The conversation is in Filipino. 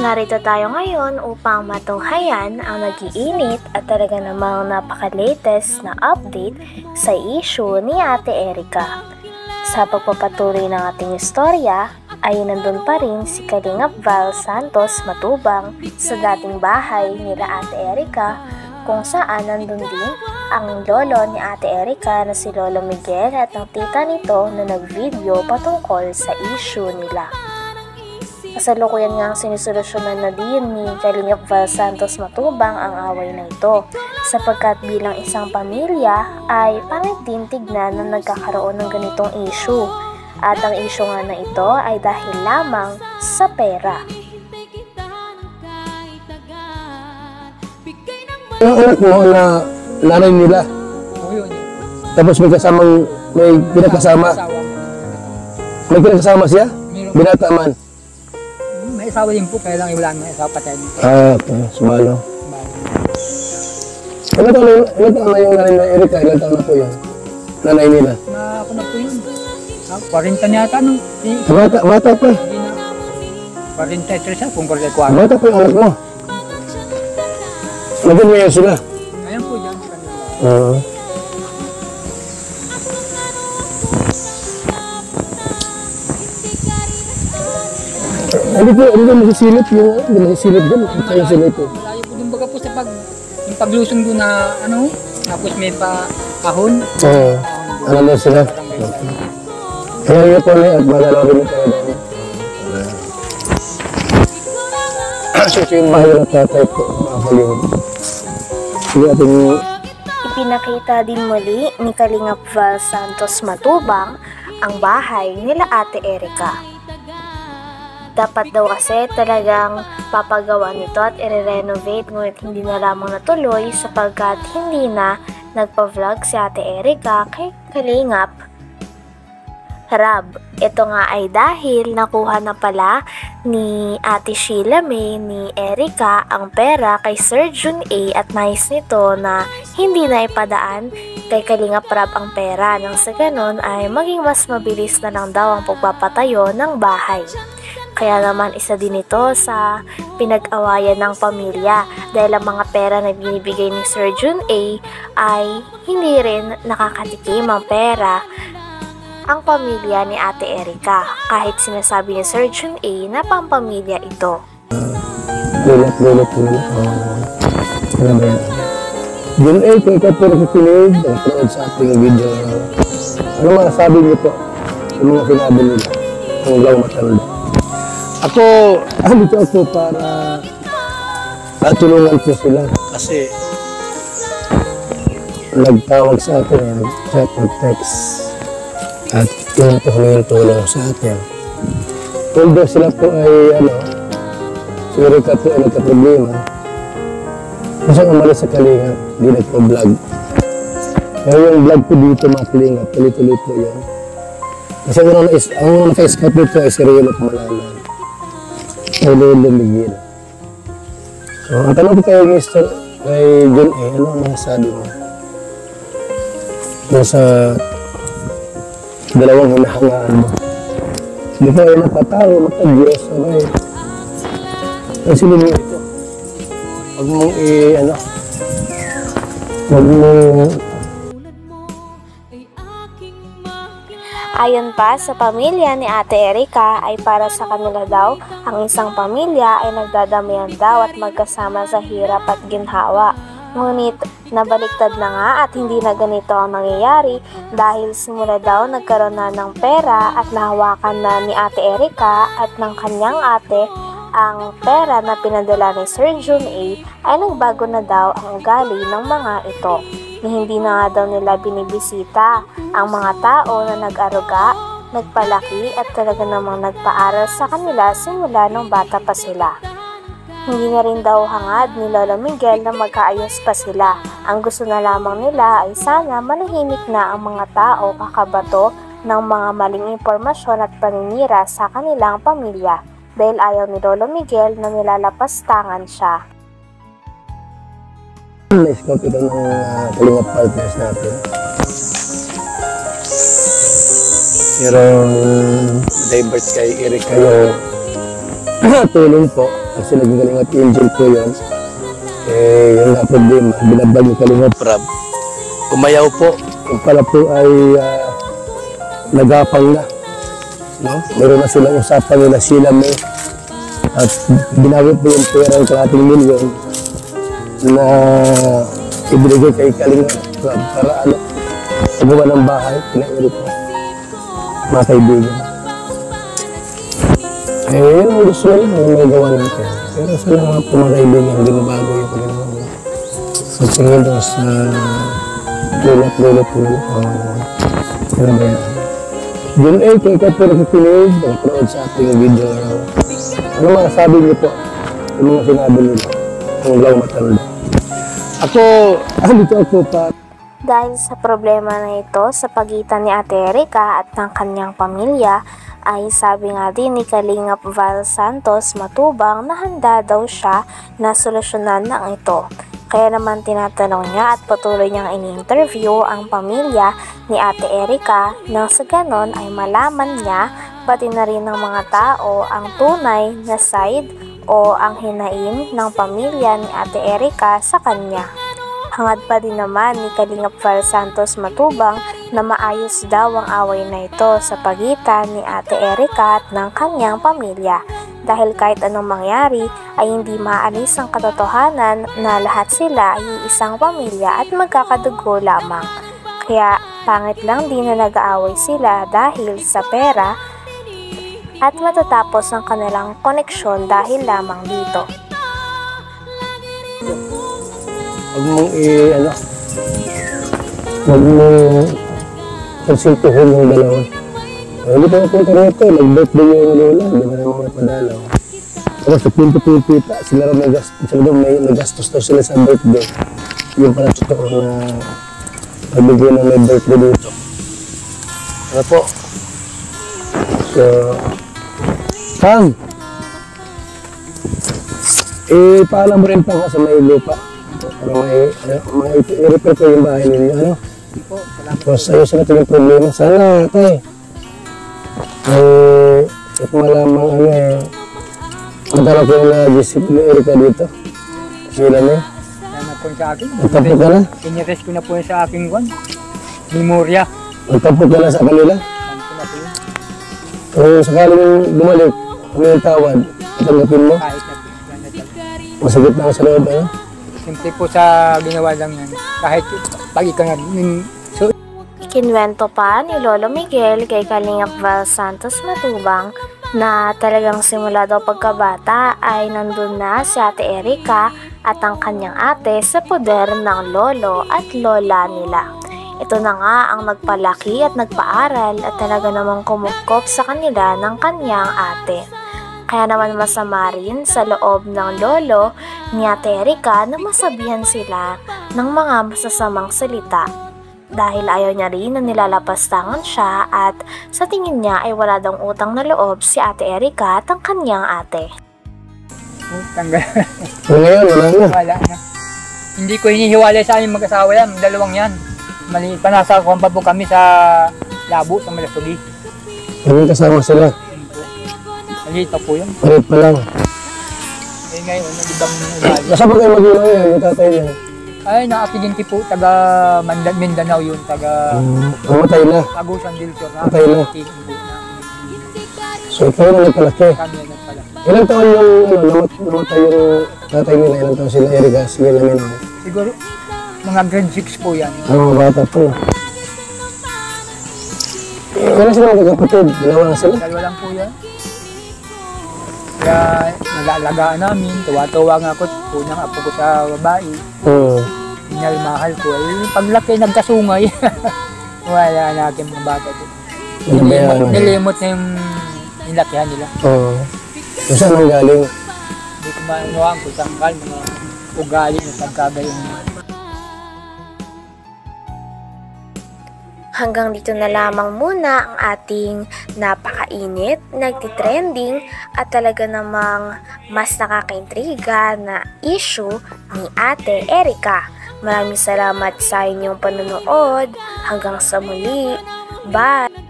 Narito tayo ngayon upang matunghayan ang nag-iinit at talaga namang napaka-latest na update sa issue ni Ate Erica. Sa pagpapatuloy ng ating istorya ay nandun pa rin si Kalingap Val Santos Matubang sa dating bahay nila Ate Erica, kung saan nandun din ang lolo ni Ate Erica na si Lolo Miguel at ang tita nito na nag-video patungkol sa issue nila. Kasalukuyan nga ang sinisolusyonan na din ni Kalingap Val Santos Matubang ang away na ito, sapagkat bilang isang pamilya ay pangit din tignan na nagkakaroon ng ganitong issue. At ang issue nga na ito ay dahil lamang sa pera. Yung anak mo na nanay nila. Tapos may pinakasama. May pinakasama siya? Binata man. May asawa din po, kaya lang wala may asawa patay. Okay. Sumalo. Ilan taon na yung nanay na Erica? Ilan taon na po yan? Nanay nila? Ako na po yun. 40 niya ata, no? Bata pa. Hindi na. 43 siya, kung 44. Bata pa yung anak mo. Nagin mo yan sila? Ayan po dyan. Hindi ko masisilip yung, hindi masisilip din. Ito yung silip eh. Malayo po yung baga po sa yung paglusong doon na, tapos may kahon. Oo. Alam mo sila? Kaya yun po na at malalawin mo kayo dahil. So yung mahal na tatay po, makaling. Sige ating... Ipinakita din muli ni Kalingap Val Santos Matubang ang bahay nila Ate Erica. Dapat daw kasi talagang papagawa nito at i-renovate, ngunit hindi na lamang natuloy sapagkat hindi na nagpa-vlog si Ate Erica kay Kalingap Rab. Ito nga ay dahil nakuha na pala ni Ate Sheila May ni Erica ang pera kay Sir Jun A at nais nito na hindi na ipadaan kay Kalingap Rab ang pera, nang sa ganon ay maging mas mabilis na lang daw ang pagpapatayo ng bahay. Kaya naman isa din ito sa pinag-awayan ng pamilya dahil ang mga pera na binibigay ni Sir Jun A ay hindi rin nakakatikim ang pera ang pamilya ni Ate Erica, kahit sinasabi ni Sir Jun A na pampamilya ito. Lulat. Ano ba yan? Jun A, kung ikaw po nakikinig, napanood sa ating video. Ano mga sabi niyo po? Yung mga sinabi nila. Kung lang matanda. Ako, dito ako para natulungan po sila. Kasi nagtawag sa atin, chat or text. At yun po yung tulong sa atin. Although sila po ay, si Erica po ay nagka-problema. Kasi umalis sa Kalingap, di nagpa-vlog. Pero yung vlog po dito mga Kalingap, tuloy-tuloy po yun. Kasi ang naka-scout nito ay si Riel at Malalan. Ay Lolo Miguel. So, ang tanong ko kayo Mr. kay John A, ano ang masasabi mo? Nasa dalawang hinahangaan mo. Hindi po ay napatawa, matag-Diyos, sabay. Kasi nyo ito. Huwag mong huwag mong... Ayon pa sa pamilya ni Ate Erica ay para sa kanila daw, ang isang pamilya ay nagdadamayan daw at magkasama sa hirap at ginhawa. Ngunit nabaliktad na nga at hindi na ganito ang nangyayari dahil simula daw nagkaroon na ng pera at nahawakan na ni Ate Erica at ng kanyang ate ang pera na pinadala ni Sir Jun A ay nagbago na daw ang ugali ng mga ito. Na hindi na nga daw nila binibisita ang mga tao na nag-aruga, nagpalaki at talaga namang nagpaaral sa kanila simula nung bata pa sila. Hindi na rin daw hangad ni Lolo Miguel na magkaayos pa sila. Ang gusto na lamang nila ay sana manahimik na ang mga tao kakabato ng mga maling impormasyon at paninira sa kanilang pamilya dahil ayaw ni Lolo Miguel na nilalapastangan siya. Na-scout ito ng Kalingap partners natin. Pero divert kay Erica yung tulong po kasi naging Kalingap Angel po yun. Yung nga problema, binabag yung Kalingap Rab. Umayaw po, yung pala po ay nagapang na. No? Meron na silang usapan nila sila mo. At binawit po yung pera ng 200,000,000 na ibigay kay Kalingap Rab para pagawa ng bahay, pinairi po. Mga kaibigan. Yun ang gusto lang yung may gawa natin. Pero sa mga po mga kaibigan, hindi mabago yung Panginoon. So, tingin doon sa lulot po nila. Kaya ba yan? June 8, kung ikaw po nakikinig, nag-upload sa ating video ngayon. Ano mga sabi niyo po? Yung mga sinabi nila. Ang lang matanda. Dito ako pa. Dahil sa problema na ito sa pagitan ni Ate Erica at ng kanyang pamilya, ay sabi nga din ni Kalingap Val Santos Matubang na handa daw siya na solusyonan ang ito. Kaya naman tinatanong niya at patuloy niyang ini-interview ang pamilya ni Ate Erica nang sa ganon ay malaman niya pati na rin ng mga tao ang tunay na side o ang hinaing ng pamilya ni Ate Erica sa kanya. Hangad pa din naman ni Kalingap Val Santos Matubang na maayos daw ang away na ito sa pagitan ni Ate Erica at ng kanyang pamilya. Dahil kahit anong mangyari ay hindi maalis ang katotohanan na lahat sila ay isang pamilya at magkakadugo lamang. Kaya pangit lang din na nag-aaway sila dahil sa pera at matatapos ang kanilang koneksyon dahil lamang dito. Huwag mong huwag mong konsultuhin yung dalawa. Hindi pa napunta rito, nag-birthday yung lola, hindi na naman napadalaw. Tapos nagpinti-pinti sila rin may nagastos daw sila sa birthday. Yung pala totoo na pabigyan ng may birthday dito. Ano po? So, Kang! Paalam mo rin pa nga sa may lupa. I-repair ko yung bahay ninyo, ano? Tapos ayos natin yung problema. Sana, tay, at malamang matala ko yung nag-isip ni Erica dito. Sila na yun. Salamat po sa akin. Magtapo ka na? Pinirest ko na po sa aking memorya. Magtapo ka na sa kanila? Saan ko na po yun? Kung sakaling bumalik, kung may tawad, tanggapin mo? Kahit na po. Masagit na ako sa loob, ano? Simple po sa ginawa lang yan. Kahit pag ikaw na Ikinwento pa ni Lolo Miguel kay Kalingap Val Santos Matubang na talagang simula daw pagkabata ay nandun na si Ate Erica at ang kanyang ate sa poder ng lolo at lola nila. Ito na nga ang nagpalaki at nagpaaral at talaga namang kumukop sa kanila ng kanyang ate. Kaya naman masama rin sa loob ng lolo ni Ate Erica na masabihan sila ng mga masasamang salita. Dahil ayaw niya rin na nilalapastangan siya at sa tingin niya ay wala daw utang na loob si Ate Erica at ang kanyang ate. tanggal. Ngayon, wala na. Wala na. Hindi ko hinihiwalay sa aming mag-asawa yan. Dalawang yan. Maliit pa nasa kumpa po kami sa Labo, sa Malasugi. Anong kasama sila? Maliit pa po yun. Palit pa lang. Ngayon, nag-ibang ugali. Nasa ba kayo mag-iwan yan, yung tatay niya? Ay, nakapiginti po, taga Mindanao yun, taga Namatay na. Agusan del Sur. Patay na. So ikaw na nagpalaki. Kami na pala. Ilang taon yung namatay yung tatay nila? Ilang taon sila Erica? Sige namin. Siguro, mga grade 6 po yan. Mga bata po. Ilan sila magkakapatid? Dalawa lang sila? Dalawa lang po yan. Kaya nag-aalagaan namin, tuwa-tuwa nga ako, unang apo ko sa babae. Minalmahal ko. Paglaki, nagkasungay. Wala natin mga bata ko. Nilimot na yung nilakihan nila. Oo. Kung saan ang galing? Hindi ko maanuhan kung saan mga ugali ng pagkagayon. Hanggang dito na lamang muna ang ating napakainit, nagtitrending at talaga namang mas nakakaintriga na issue ni Ate Erica. Maraming salamat sa inyong panonood. Hanggang sa muli. Bye!